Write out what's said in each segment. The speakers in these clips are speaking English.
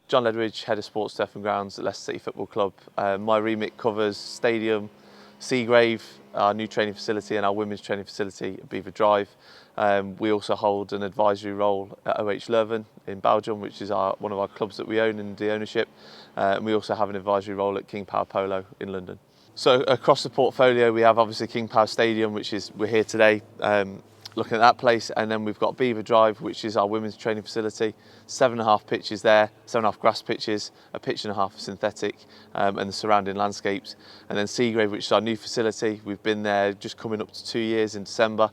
John Ledridge, Head of Sports, Turf and Grounds at Leicester City Football Club. My remit covers Stadium, Seagrave, our new training facility, and our women's training facility at Beaver Drive. We also hold an advisory role at OH Leuven in Belgium, which is one of our clubs that we own in the ownership. And we also have an advisory role at King Power Polo in London. So across the portfolio, we have obviously King Power Stadium, which is, we're here today looking at that place, and then we've got Beaver Drive, which is our women's training facility. 7.5 pitches there, 7.5 grass pitches, a pitch and a half synthetic, and the surrounding landscapes. And then Seagrave, which is our new facility. We've been there just coming up to 2 years in December.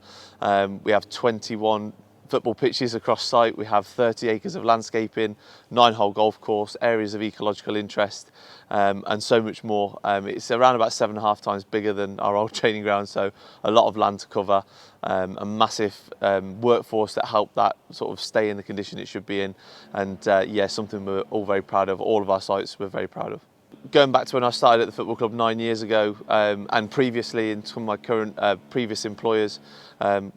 We have 21 football pitches across site. We have 30 acres of landscaping, 9-hole golf course, areas of ecological interest, and so much more. It's around about 7.5 times bigger than our old training ground, so a lot of land to cover, a massive workforce that help that sort of stay in the condition it should be in, and yeah, something we're all very proud of. All of our sites we're very proud of. Going back to when I started at the football club 9 years ago, and previously in some of my current previous employers,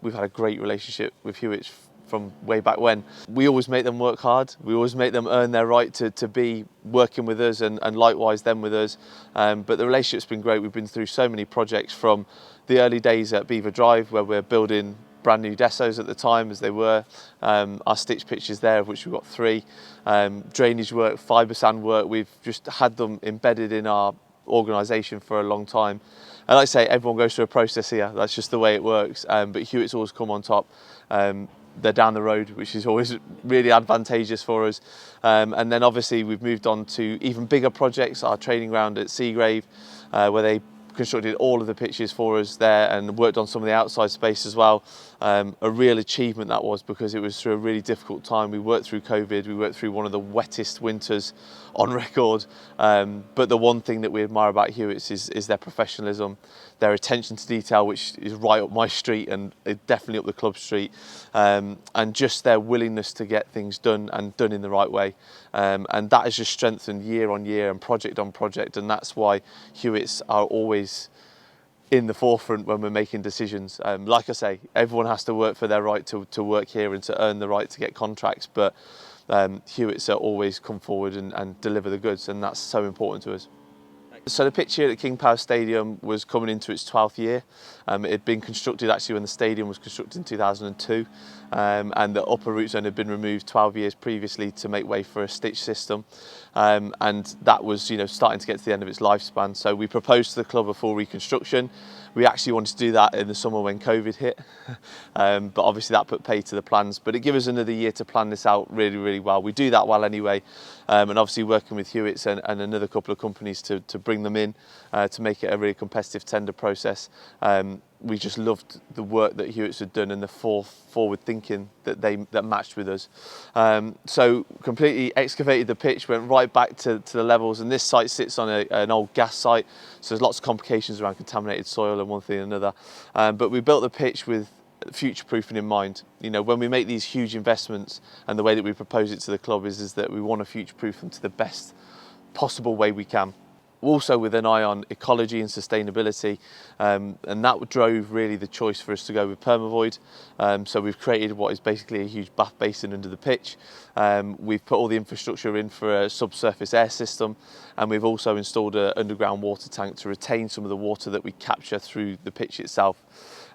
we've had a great relationship with Hewitt's from way back when. We always make them work hard. We always make them earn their right to be working with us, and likewise them with us. But the relationship's been great. We've been through so many projects, from the early days at Beaver Drive, where we're building brand new desos at the time as they were, our stitch pitches there, of which we've got 3, drainage work, fibre sand work. We've just had them embedded in our organisation for a long time. And like I say, everyone goes through a process here. That's just the way it works. But Hewitt's always come on top. They're down the road, which is always really advantageous for us. And then obviously we've moved on to even bigger projects, our training ground at Seagrave, where they constructed all of the pitches for us there and worked on some of the outside space as well. A real achievement that was, because it was through a really difficult time. We worked through COVID, we worked through one of the wettest winters on record. But the one thing that we admire about Hewitt's is their professionalism, their attention to detail, which is right up my street and definitely up the club street, and just their willingness to get things done and done in the right way. And that has just strengthened year on year and project on project, and that's why Hewitt's are always in the forefront when we're making decisions. Like I say, everyone has to work for their right to work here and to earn the right to get contracts, but Hewitt's are always come forward and deliver the goods, and that's so important to us. So the pitch here at King Power Stadium was coming into its 12th year. It had been constructed actually when the stadium was constructed in 2002, and the upper root zone had been removed 12 years previously to make way for a stitch system, and that was, you know, starting to get to the end of its lifespan. So we proposed to the club a full reconstruction. We actually wanted to do that in the summer when COVID hit, but obviously that put pay to the plans. But it gave us another year to plan this out really, really well. We do that well anyway, and obviously working with Hewitt's and another couple of companies to bring them in to make it a really competitive tender process. We just loved the work that Hewitt's had done and the forward thinking that matched with us. So completely excavated the pitch, went right back to the levels, and this site sits on an old gas site, so there's lots of complications around contaminated soil and one thing and another. But we built the pitch with future proofing in mind. You know, when we make these huge investments, and the way that we propose it to the club is that we want to future proof them to the best possible way we can. Also with an eye on ecology and sustainability, and that drove really the choice for us to go with Permavoid. So we've created what is basically a huge bath basin under the pitch. We've put all the infrastructure in for a subsurface air system, and we've also installed an underground water tank to retain some of the water that we capture through the pitch itself.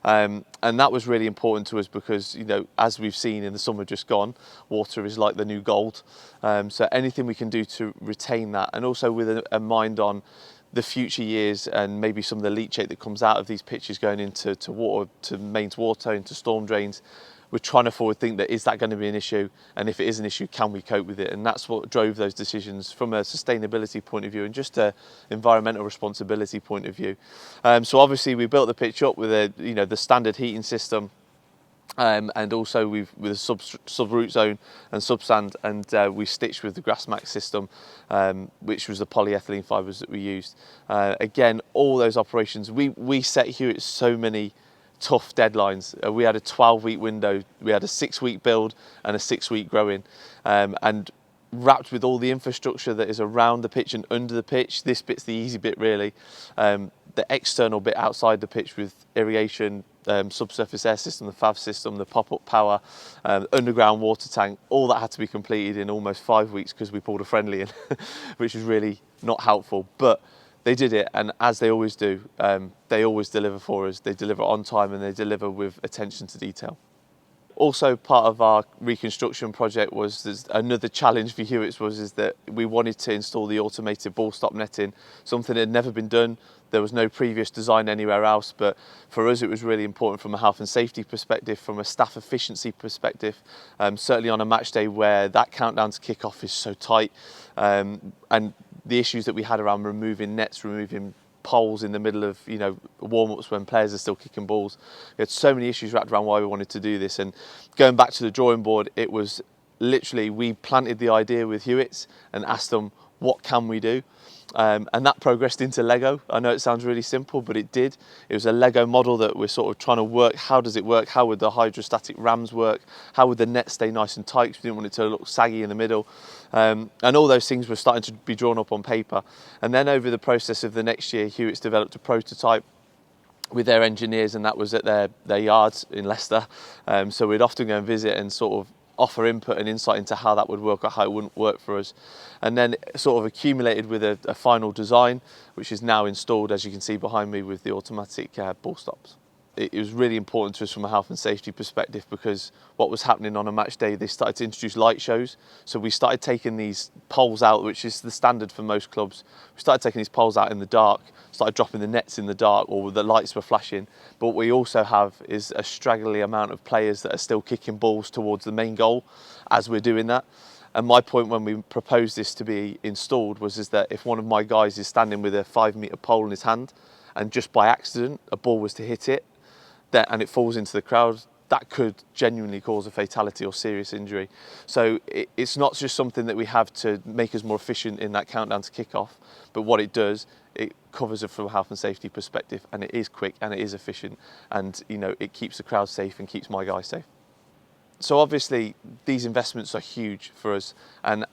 And that was really important to us because, you know, as we've seen in the summer just gone, water is like the new gold. So anything we can do to retain that, and also with a mind on the future years and maybe some of the leachate that comes out of these pitches going into water, to mains water, into storm drains. We're trying to forward think that, is that going to be an issue? And if it is an issue, can we cope with it? And that's what drove those decisions from a sustainability point of view and just a environmental responsibility point of view. So obviously we built the pitch up with the standard heating system, and also with a sub root zone and sub sand, and we stitched with the Grassmax system, which was the polyethylene fibres that we used. Again, all those operations, we set Hewitt so many tough deadlines. We had a 12-week window, we had a 6-week build and a 6-week growing, and wrapped with all the infrastructure that is around the pitch and under the pitch. This bit's the easy bit really. The external bit outside the pitch with irrigation, subsurface air system, the FAV system, the pop-up power, underground water tank, all that had to be completed in almost 5 weeks because we pulled a friendly in, which was really not helpful. But they did it, and as they always do, they always deliver for us. They deliver on time and they deliver with attention to detail. Also, part of our reconstruction project was another challenge for Hewitts is that we wanted to install the automated ball stop netting, something that had never been done. There was no previous design anywhere else, but for us it was really important from a health and safety perspective, from a staff efficiency perspective, certainly on a match day where that countdown to kick off is so tight, and the issues that we had around removing nets, removing poles in the middle of warm-ups when players are still kicking balls. We had so many issues wrapped around why we wanted to do this, and going back to the drawing board, it was literally we planted the idea with Hewitts and asked them what can we do, and that progressed into Lego. I know it sounds really simple, but it did. It was a Lego model that we're sort of trying to work. How does it work? How would the hydrostatic rams work? How would the net stay nice and tight? Because we didn't want it to look saggy in the middle. And all those things were starting to be drawn up on paper. And then over the process of the next year, Hewitts developed a prototype with their engineers, and that was at their yards in Leicester. So we'd often go and visit and sort of offer input and insight into how that would work or how it wouldn't work for us. And then it sort of accumulated with a final design, which is now installed, as you can see behind me, with the automatic ball stops. It was really important to us from a health and safety perspective, because what was happening on a match day, they started to introduce light shows. So we started taking these poles out, which is the standard for most clubs. We started taking these poles out in the dark, started dropping the nets in the dark, or the lights were flashing. But what we also have is a straggly amount of players that are still kicking balls towards the main goal as we're doing that. And my point when we proposed this to be installed is that if one of my guys is standing with a 5-metre pole in his hand, and just by accident a ball was to hit it, and it falls into the crowd, that could genuinely cause a fatality or serious injury. So it's not just something that we have to make us more efficient in that countdown to kick off, but what it does, it covers it from a health and safety perspective, and it is quick and it is efficient, and it keeps the crowd safe and keeps my guys safe. So obviously these investments are huge for us, and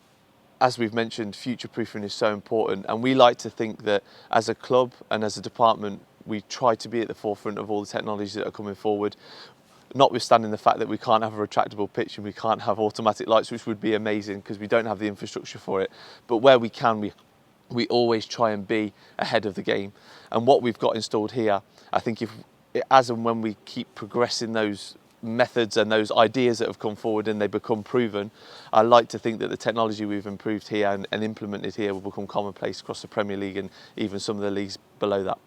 as we've mentioned, future proofing is so important, and we like to think that as a club and as a department we try to be at the forefront of all the technologies that are coming forward, notwithstanding the fact that we can't have a retractable pitch and we can't have automatic lights, which would be amazing because we don't have the infrastructure for it. But where we can, we always try and be ahead of the game. And what we've got installed here, I think as and when we keep progressing those methods and those ideas that have come forward and they become proven, I like to think that the technology we've improved here and implemented here will become commonplace across the Premier League and even some of the leagues below that.